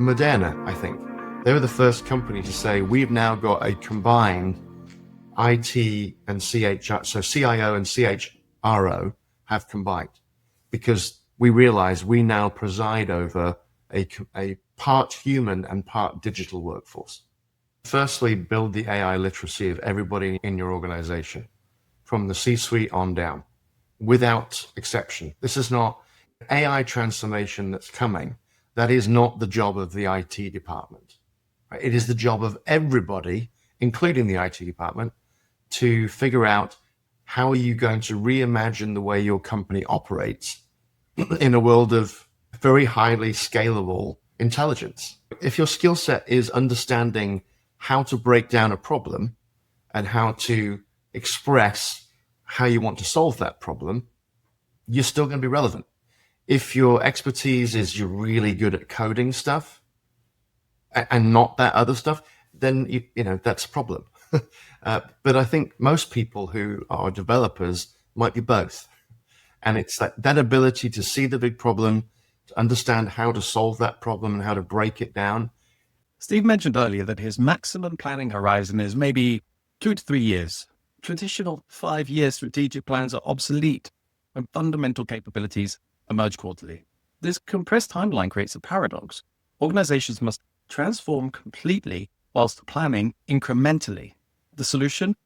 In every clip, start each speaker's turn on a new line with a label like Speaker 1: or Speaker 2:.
Speaker 1: Moderna, I think. They were the first company to say, we've now got a combined IT and CHR, so CIO and CHRO have combined, because we realize we now preside over a part human and part digital workforce. Firstly, build the AI literacy of everybody in your organization, from the C-suite on down, without exception. This is not AI transformation that's coming. That is not the job of the IT department. It is the job of everybody, including the IT department, to figure out how are you going to reimagine the way your company operates in a world of very highly scalable intelligence. If your skill set is understanding how to break down a problem and how to express how you want to solve that problem, you're still going to be relevant. If your expertise is you're really good at coding stuff and not that other stuff, then you know that's a problem. But I think most people who are developers might be both. And it's that ability to see the big problem, to understand how to solve that problem and how to break it down.
Speaker 2: Steve mentioned earlier that his maximum planning horizon is maybe 2 to 3 years. Traditional 5-year strategic plans are obsolete when fundamental capabilities emerge quarterly. This compressed timeline creates a paradox. Organizations must transform completely whilst planning incrementally. The solution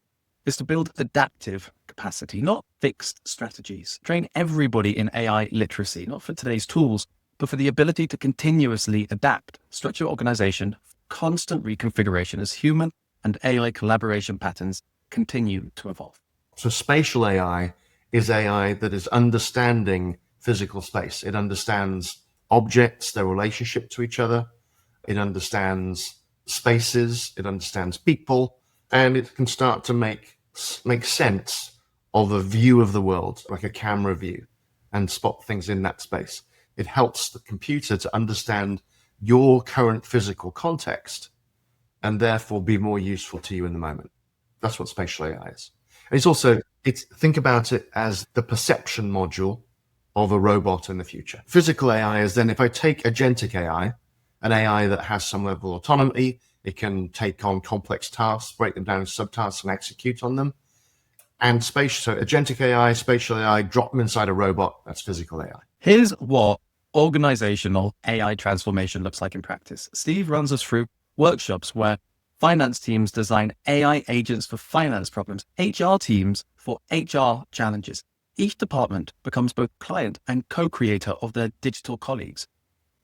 Speaker 2: is to build adaptive capacity, not fixed strategies. Train everybody in AI literacy, not for today's tools, but for the ability to continuously adapt. Structure organization, constant reconfiguration as human and AI collaboration patterns continue to evolve.
Speaker 1: So spatial AI is AI that is understanding physical space. It understands objects, their relationship to each other. It understands spaces. It understands people. And it can start to make sense of a view of the world, like a camera view, and spot things in that space. It helps the computer to understand your current physical context and therefore be more useful to you in the moment. That's what spatial AI is. And think about it as the perception module of a robot in the future. Physical AI is then, if I take agentic AI, an AI that has some level of autonomy, it can take on complex tasks, break them down into subtasks and execute on them. And spatial, so agentic AI, spatial AI, drop them inside a robot, that's physical AI.
Speaker 2: Here's what organizational AI transformation looks like in practice. Steve runs us through workshops where finance teams design AI agents for finance problems, HR teams for HR challenges. Each department becomes both client and co-creator of their digital colleagues.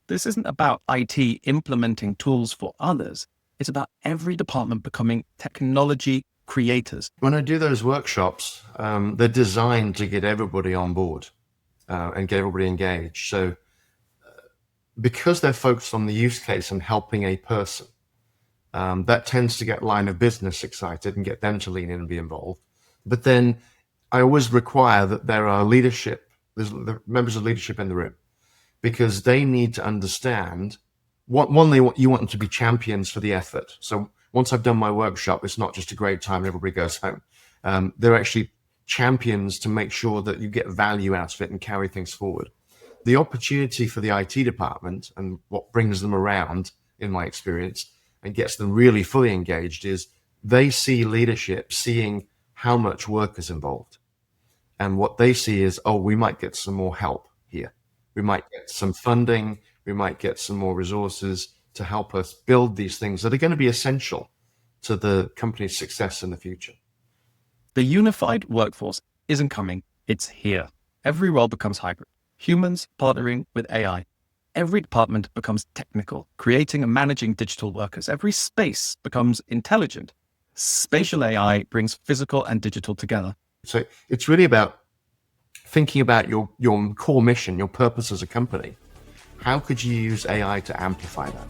Speaker 2: This isn't about IT implementing tools for others. It's about every department becoming technology creators.
Speaker 1: When I do those workshops, they're designed to get everybody on board and get everybody engaged. So because they're focused on the use case and helping a person, that tends to get line of business excited and get them to lean in and be involved. But then I always require that there are there's the members of leadership in the room, because they need to understand you want them to be champions for the effort. So once I've done my workshop, it's not just a great time and everybody goes home. They're actually champions to make sure that you get value out of it and carry things forward. The opportunity for the IT department, and what brings them around, in my experience, and gets them really fully engaged, is they see leadership seeing how much work is involved. And what they see is, oh, we might get some more help here. We might get some funding. We might get some more resources to help us build these things that are going to be essential to the company's success in the future.
Speaker 2: The unified workforce isn't coming, it's here. Every role becomes hybrid. Humans partnering with AI. Every department becomes technical, creating and managing digital workers. Every space becomes intelligent. Spatial AI brings physical and digital together.
Speaker 1: So it's really about thinking about your core mission, your purpose as a company. How could you use AI to amplify that?